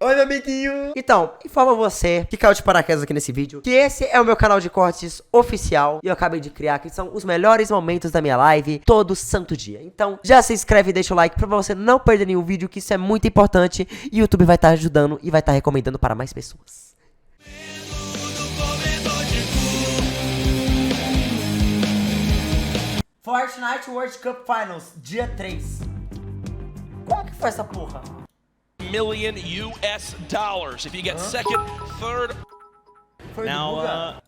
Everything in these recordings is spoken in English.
Oi, meu amiguinho! Então, informa você que caiu de paraquedas aqui nesse vídeo que esse é o meu canal de cortes oficial e eu acabei de criar, que são os melhores momentos da minha live todo santo dia. Então, já se inscreve e deixa o like pra você não perder nenhum vídeo, que isso é muito importante e o YouTube vai estar ajudando e vai estar recomendando para mais pessoas. Fortnite World Cup Finals, dia 3. Como que foi essa porra? Million US dollars if you get second, third. Now,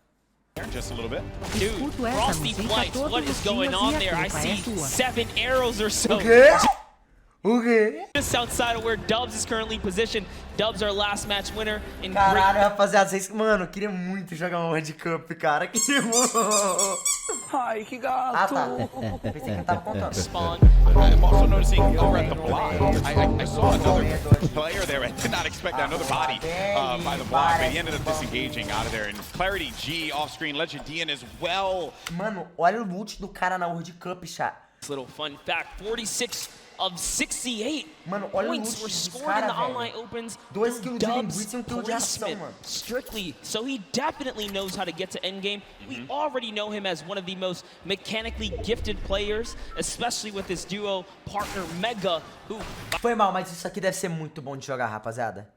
just a little bit. Dude, Frosty Flights, what is going on there? I see 7 arrows or so. Just outside of where Dubs is currently positioned. Dubs our last match winner in Caralho, rapaziada, vocês, mano, eu queria muito jogar uma World Cup, cara. Queria muito. Ai, que gato. Ah, tá. Pensei que eu tava contando. Spawn. I'm also noticing over at the block. I saw another player there. I did not expect another body by the block, but he ended up disengaging out of there. And Clarity G off screen, Legend Dian as well. Mano, olha o loot do cara na World Cup, chat. This little fun fact: 46 of 68 Mano, olha points o were loot dos scored in the cara, online velho. opens. 2 kills de Dubs linguiça e 1 kill de ação, placement mano. strictly, so he definitely knows how to get to endgame. We already know him as one of the most mechanically gifted players, especially with his duo partner Mega, who... Foi mal, mas isso aqui deve ser muito bom de jogar, rapaziada.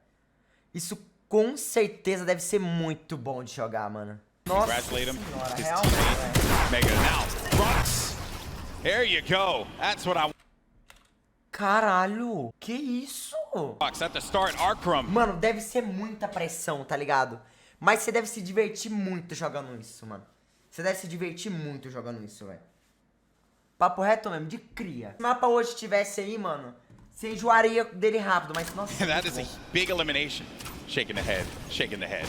Isso com certeza deve ser muito bom de jogar, mano. Nossa Congratulate him. Senhora, His realmente, teammate, Mega now. Rocks. There you go. That's what I want. Caralho, que isso? Rocks at the start, Arkram. Mano, deve ser muita pressão, tá ligado? Mas você deve se divertir muito jogando isso, mano. Você deve se divertir muito jogando isso, velho. Papo reto mesmo, de cria. Se o mapa hoje tivesse aí, mano, você enjoaria dele rápido, mas nossa. That is a big elimination. Shaking the head, shaking the head.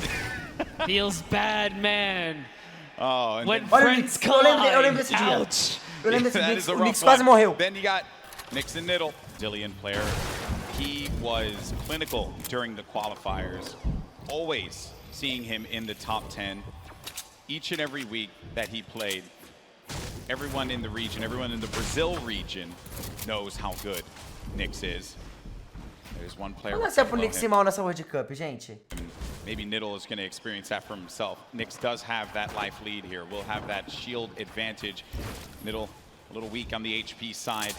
feels bad, man. Oh, and When then, Olha o friends Nix, eu lembro desse collide. dia. Ouch. Eu lembro that desse is dia, a o rough Nix quase one. morreu. Then you got Nix and Niddle, Dillian player. He was clinical during the qualifiers. Always seeing him in the top 10. Each and every week that he played, everyone in the region, everyone in the Brazil region knows how good Nix is. There's one player. Como é pro Nix ir mal nessa World Cup, gente? Maybe Niddle is going to experience that for himself. Nix does have that life lead here. Will have that shield advantage. Niddle a little weak on the HP side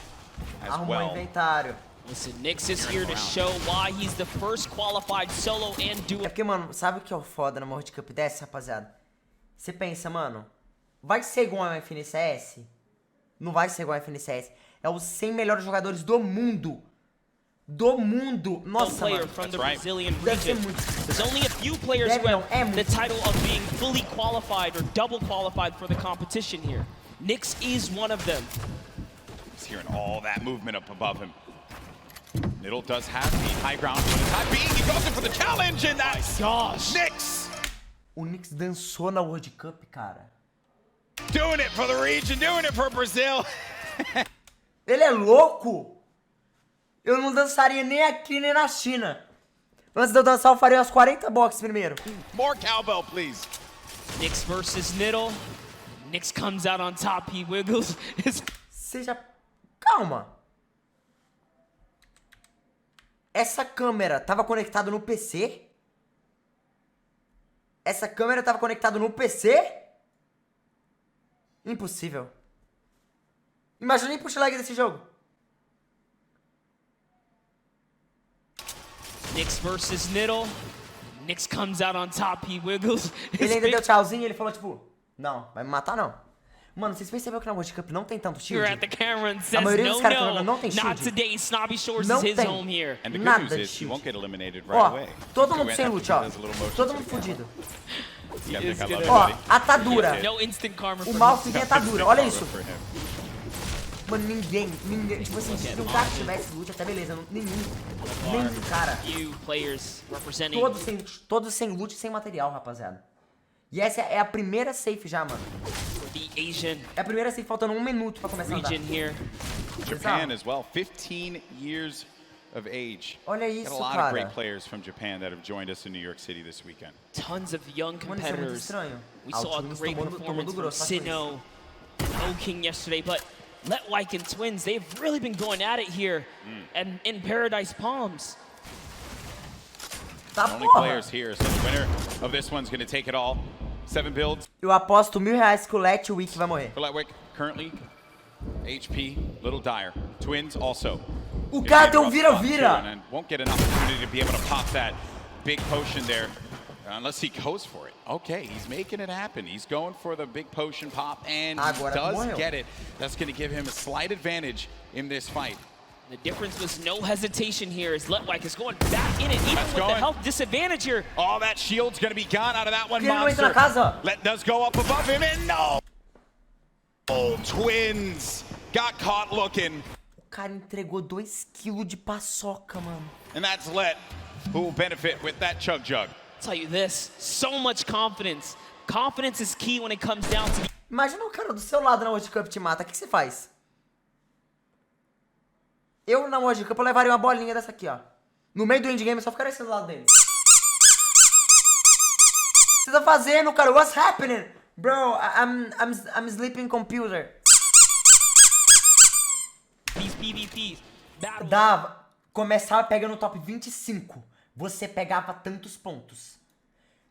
as Arrumou well. inventário. Listen, Nix is here to show why he's the first qualified solo and duo. É porque, mano, sabe o que é o foda na World Cup dessa, rapaziada? Você pensa, mano, vai ser igual ao FNCS? Não vai ser igual ao FNCS. É os 100 melhores jogadores do mundo. Do mundo. Nossa, Player mano. from the right. Brazilian Deve ser region. muito difícil. There's only a few players Deve who não, have é the muito. title of being fully qualified or double qualified for the competition here. Nix is one of them. He's hearing all that movement up above him. Niddle does have the high ground for the time being. He goes in for the challenge, and that's Nix O Nix dançou na World Cup, cara. doing it for the region, doing it for Brazil. Ele é louco? Eu não dançaria nem aqui, nem na China. Antes de eu dançar, eu faria umas 40 boxes primeiro. More cowbell, please. Nix versus Niddle. Nix comes out on top. He wiggles his... Seja... Calma. Essa câmera tava conectada no PC? Essa câmera tava conectada no PC? Impossível. Imagina nem puxa lag desse jogo. Nix versus Niddle. Nix comes out on top. He wiggles his Ele ainda big... deu tchauzinho e ele falou tipo... Não, vai me matar não. Mano, vocês perceberam que na World Cup não tem tanto Here shield? at the camera and says, maioria dos no, caras que jogam não no, tem shield. not today. Snobby Shores Não is his tem. home here. And the good Nada news de is he shield. won't get eliminated right Ó, away. todo mundo Go sem after loot, he ó. does a little motion Todo to mundo the camera. fudido. Yeah, He is I love gonna- it, Ó, buddy. atadura. No instant karma O for mouse him. tem atadura, olha isso. For him. Mano, ninguém, tipo assim, se um cara tivesse loot, até beleza, nenhum cara. Few players representing Todos sem loot e sem material, rapaziada. E essa é a primeira safe já, mano. the Asian É a primeira safe faltando 1 minuto pra começar a andar. region here. Japan as well, 15 years of age. Olha Got isso, a lot of cara. great players from Japan that have joined us in New York City this weekend. Tons of young Mano, isso é muito competitors. estranho. We Ah, o saw a time great tomou do performance from grosso, faz Sinnoh and O-King yesterday, but Letwike and Twins, they've really been going at it here and in Paradise Palms. Tá, Only porra. players here, so the winner of this one's gonna take it all. 7 builds. Eu aposto R$1.000 que o Letwick vai morrer. For Letwick, currently, HP, little dire. Twins also. O cara tem um vira-vira. And won't get an opportunity to be able to pop that big potion there. Unless he goes for it. Okay, he's making it happen. He's going for the big potion pop, and he does get it. That's going to give him a slight advantage in this fight. The difference was no hesitation here as Letwick is going back in it, even with the health disadvantage here. Oh, that shield's going to be gone out of that one, Ele não entra na casa. Let does go up above him, and no! Oh, Twins got caught looking. O cara entregou 2 kg de paçoca, mano. And that's Let, who will benefit with that chug jug. I'll tell you this, so much confidence. Confidence is key when it comes down to... Imagina o cara do seu lado na World Cup te mata, o que você faz? Eu na World Cup eu levaria uma bolinha dessa aqui, ó. No meio do endgame eu só ficaria assim do lado dele. O que você tá fazendo, cara? What's happening? Bro, I'm sleeping computer. These PvPs. Dava, começava pegando top 25. Você pegava tantos pontos.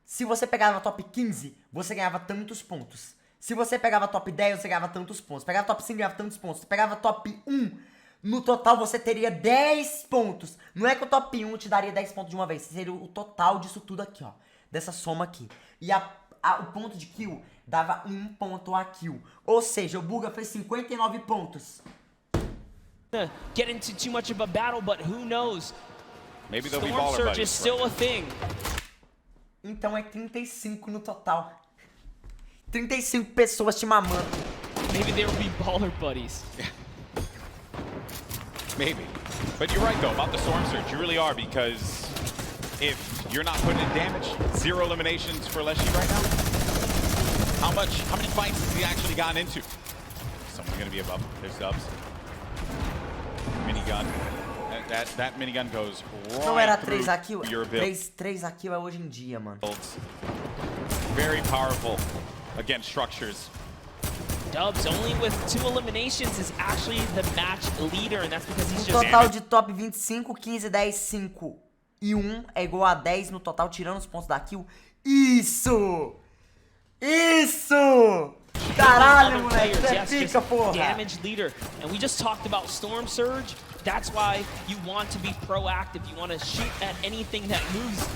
Se você pegava top 15, você ganhava tantos pontos. Se você pegava top 10, você ganhava tantos pontos. Pegava top 5, ganhava tantos pontos. Se pegava top 1, no total você teria 10 pontos. Não é que o top 1 te daria 10 pontos de uma vez. Seria o total disso tudo aqui, ó. Dessa soma aqui. E o ponto de kill dava 1 ponto a kill. Ou seja, o Buga fez 59 pontos. Get into too much of a battle, but who knows? Maybe they'll be Storm baller Surge buddies. is still a thing. Então é 35 no total. 35 pessoas te mamando. Maybe they will be baller buddies. Maybe. But you're right, though, about the Storm Surge. You really are, because if you're not putting in damage, 0 eliminations for Leshy right now. How many fights has he actually gotten into? Someone's going to be above. There's Dubs. Minigun. That minigun goes right Não era through 3 a kill? your build. 3 a kill é hoje em dia, mano. Very powerful against structures. Dubs, only with 2 eliminations, is actually the match leader, and that's because he's Um just... total de top 25, 15, 10, 5 e 1 é igual a 10 no total, tirando os pontos da kill. Isso! Isso! Caralho, moleque, você fica, porra! Damage leader, and we just talked about Storm Surge. That's why you want to be proactive. You want to shoot at anything that moves.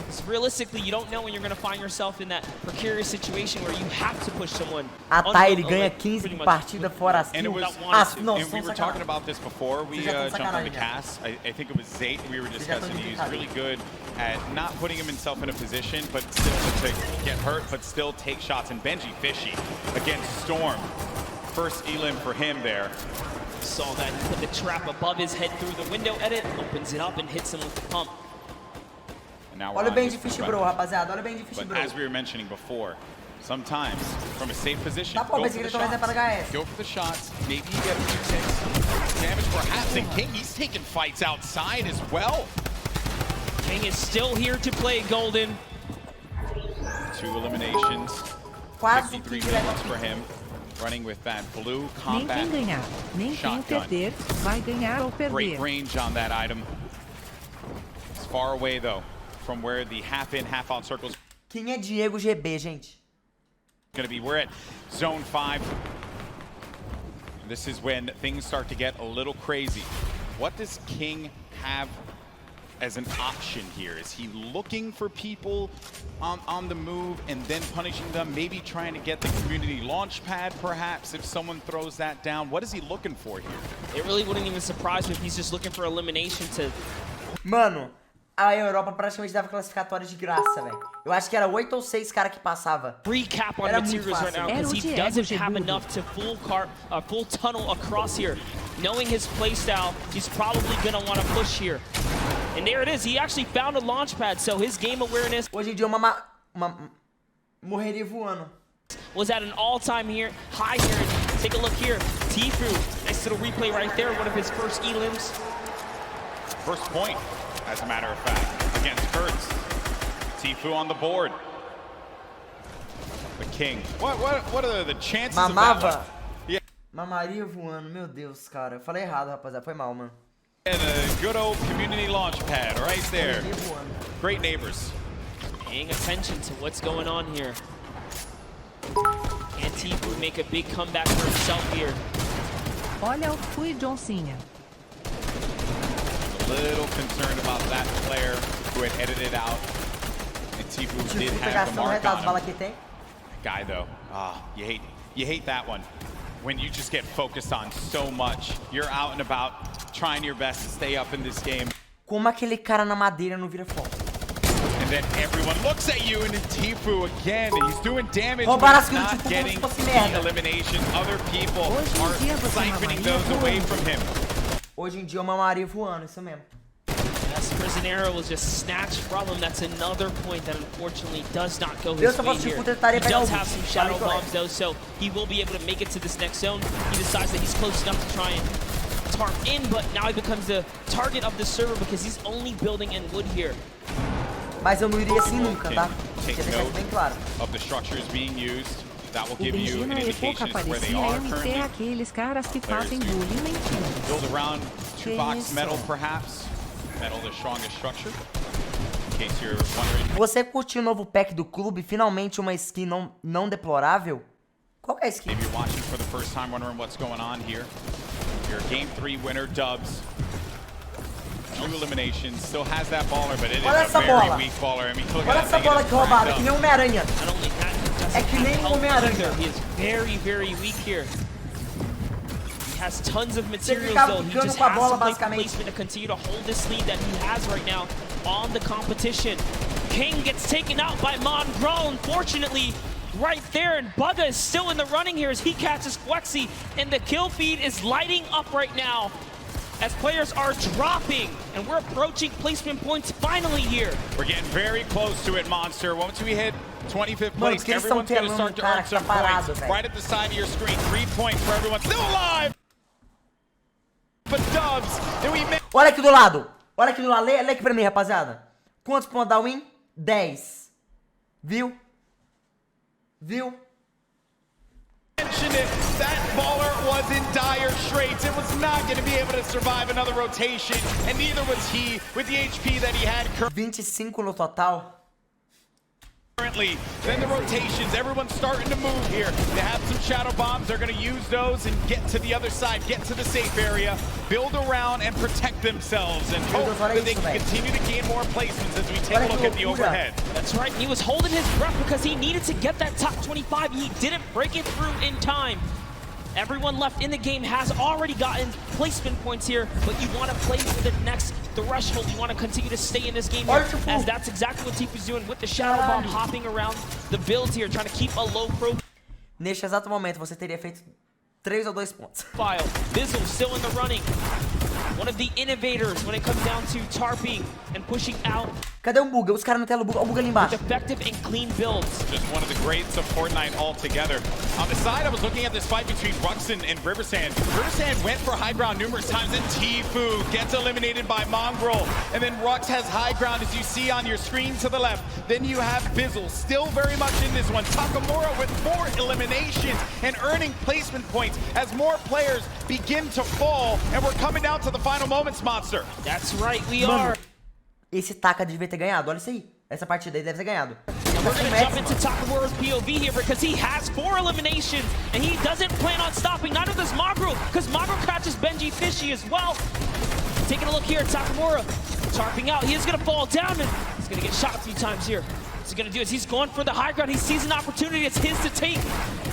Because realistically, you don't know when you're going to find yourself in that precarious situation where you have to push someone. A Thay, ele ganha 15 por partida fora as kills. And we were talking about this before we jumped on the cast. I think it was Zayt we were discussing. He's really good at not putting himself in a position, but still to get hurt, but still take shots. And Benji Fishy against Storm. First elim for him there. Saw that, he put the trap above his head through the window edit, opens it up and hits him with the pump. Olha bem de Fish Bro, rapaziada, olha bem de Fish Bro. But as we were mentioning before, sometimes from a safe position, Tá bom, mas ele talvez é para HS. go for the shots, maybe you get a few ticks. Damage perhaps, and King, he's taking fights outside as well. King is still here to play Golden. 2 eliminations, Quase 53 que minutes for him. Running with that blue Nem combat quem ganhar, nem quem shotgun. perder, vai ganhar ou Great perder. range on that item. It's far away though from where the half in, half out circles Quem é Diego GB, gente? going to be. We're at zone 5. This is when things start to get a little crazy. What does King have as an option here? Is he looking for people on the move and then punishing them? Maybe trying to get the community launch pad, perhaps, if someone throws that down. What is he looking for here? It really wouldn't even surprise me if he's just looking for elimination to... Mano, a Europa praticamente dava classificatória de graça, velho. Eu acho que era 8 ou 6 cara que passava. Recap on Era muito materials right now fácil. because he doesn't have enough to full tunnel across here. Knowing his playstyle, he's probably going to want to push here. And there it is. He actually found a launch pad, so his game awareness Hoje em dia morreria voando. was at an all-time high here. Take a look here. Tfue, nice little replay right there. One of his first elims. First point, as a matter of fact, against Kurtz. Tfue on the board. The King. What are the chances of that Mamava. one? Yeah. Mamaria voando, meu Deus, cara. Eu falei errado, rapaziada. Foi mal, mano. And a good old community launch pad right there. Great neighbors. Paying attention to what's going on here. Can Tifu make a big comeback for himself here? Olha o fui Johncinha. A little concerned about that player who had edited out. And Tifu did have the mark on him. That guy though, you hate that one. When you just get focused on so much. You're out and about, trying your best to stay up in this game. Como aquele cara na madeira não vira foto? And then everyone looks at you, and then Tifu again, he's doing damage, but Roubaram as he's kills do not Tifu getting como se fosse the merda. eliminations. Other people Hoje em are dia você siphoning mamaria those away voando. from him. Hoje em dia eu mamaria voando, isso mesmo. Yes, Prisionero was just snatched from him. That's another point that unfortunately does not go Eu his só way posso here. tipo tentaria He pegar does o have some shadow Falei bombs though, so he will be able to make it to this next zone. He decides that he's close enough to try and tarp in, but now he becomes the target of the server because he's only building in wood here. Mas eu não iria assim nunca, tá? Take Quer deixar isso bem note claro. of the structures being used. That will O give you Virgínia an e pouco indication as to where they parecia are MT currently. aqueles caras que Players fazem do bullying mentindo. Build around two box Isso. metal, perhaps. Metal, the strongest structure. In case you're wondering. Você curtiu o novo pack do clube? Finalmente uma skin não deplorável? Qual que é a skin? Maybe you're watching for the first time, wondering what's going on here. Your Game 3 winner, Dubs. 2 eliminations, still has that baller, but it is Olha a essa very bola. weak baller. I mean, look Olha at essa that bola thing aqui roubada, getting que nem framed Homem-Aranha. Not only that, he doesn't É que nem have Homem-Aranha. either. He is very, very weak here. He has tons of materials fica though. He ficando just com a has bola, to play for basicamente. placement to continue to hold this lead that he has right now on the competition. King gets taken out by Mongraal, unfortunately, right there, and Bugga is still in the running here as he catches Flexi, and the kill feed is lighting up right now as players are dropping, and we're approaching placement points finally here. We're getting very close to it, Monster. Once we hit 25th Mano, place, porque eles everyone's estão going to start to telando o cara earn que some tá parado, points. velho. Right at the side of your screen, 3 points for everyone still alive. But Dubs, and we made Olha aqui do lado. Olha aqui do lado. Lê aqui pra mim, rapaziada. Quantos pontos dá win? 10. Viu? Viu? mentioned it. That baller was in dire straits. It was not going to be able to survive another rotation, and neither was he with the HP that he had 25 no total. currently. Then the rotations, everyone's starting to move here. They have some shadow bombs. They're going to use those and get to the other side, get to the safe area, build around and protect themselves, and hope that they can continue to gain more placements as we take a look at the overhead. That's right. He was holding his breath because he needed to get that top 25. He didn't break it through in time. Everyone left in the game has already gotten placement points here, but you want to play for the next threshold. You want to continue to stay in this game here, as that's exactly what Tifu's doing with the Shadow Bomb, hopping around the builds here, trying to keep a low profile. Neste exato momento, você teria feito 3 ou 2 pontos. Bizzle still in the running. One of the innovators when it comes down to tarping and pushing out. Cadê o Bugga? Os caras não tem o Bugga. Olha o Bugga ali embaixo. Effective and clean builds. Just one of the greats of Fortnite altogether. On the side, I was looking at this fight between Ruxin and Riversand. Riversand went for high ground numerous times, and Tifu gets eliminated by Mongraal. And then Rux has high ground, as you see on your screen to the left. Then you have Bizzle, still very much in this one. Takamura with 4 eliminations and earning placement points as more players begin to fall. And we're coming down to the final moments, Monster. That's right, we Mano, are. esse Taka devia ter ganhado. Olha isso aí. Essa partida aí deve ter ganhado. We're going to jump into Takamura's POV here because he has 4 eliminations and he doesn't plan on stopping. Neither does Mongraal, because Mongraal catches Benji Fishy as well. Taking a look here at Takamura, tarping out. He is going to fall down and he's going to get shot a few times here. What's he going to do is he's going for the high ground. He sees an opportunity. It's his to take.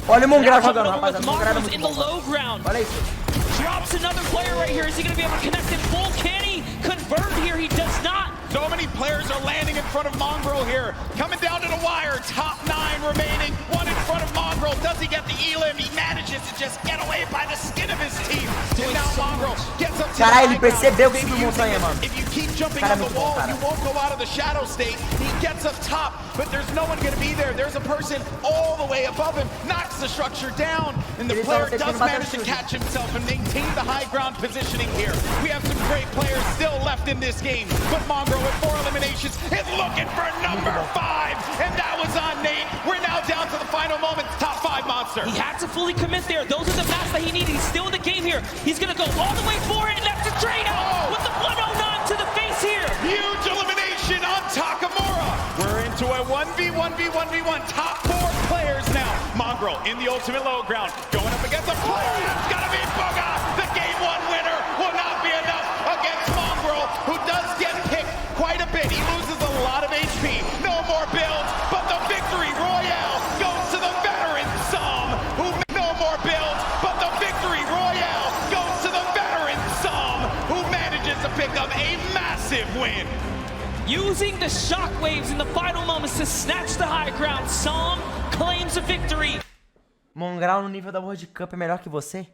Olha o Mongraal Now jogando, jumping over rapaziada. with O Mongraal é Mongraal's muito in the bom. low ground. Olha isso. Drops another player right here. Is he going to be able to connect in full? Can he convert here? He does not. So many players are landing in front of Mongraal here. Coming down to the wire. Top 9 remaining. 1 in front of Mongraal. Does he get the elim? He manages to just get away by the skin of his teeth. And now Mongraal gets up to Caralho, the ele percebeu que Maybe subiu montanha, using mano. it. If you keep jumping Cara, on the muito bom, wall, cara. you won't go out of the shadow state. He gets up top, but there's no one going to be there. There's a person all the way above him. Knocks the structure down. And the Ele player tava tentando does bater manage to chute. catch himself and maintain the high ground positioning here. We have some great players still left in this game, but Mongraal with 4 eliminations is looking for number 5, and that was on Nate. We're now down to the final moments. Top 5 monsters. monster. He had to fully commit there. Those are the mats that he needed. He's still in the game here. He's gonna go all the way for it, and that's a trade out with the 109 to the face here. Huge elimination on Takamura. We're into a 1v1v1v1. Top 4 players now. Mongraal in the ultimate low ground. Going up against a player. It's gotta be Boga. The game 1 winner will not be enough against Mongraal, who does get picked quite a bit. He loses a lot of HP. No more builds, but the victory royale goes to the veteran Som, who no more builds, but the victory royale goes to the veteran Som, who manages to pick up a massive win. Using the shockwaves in the final moments to snatch the high ground, Som claims a victory. Mongraal no nível da World Cup é melhor que você?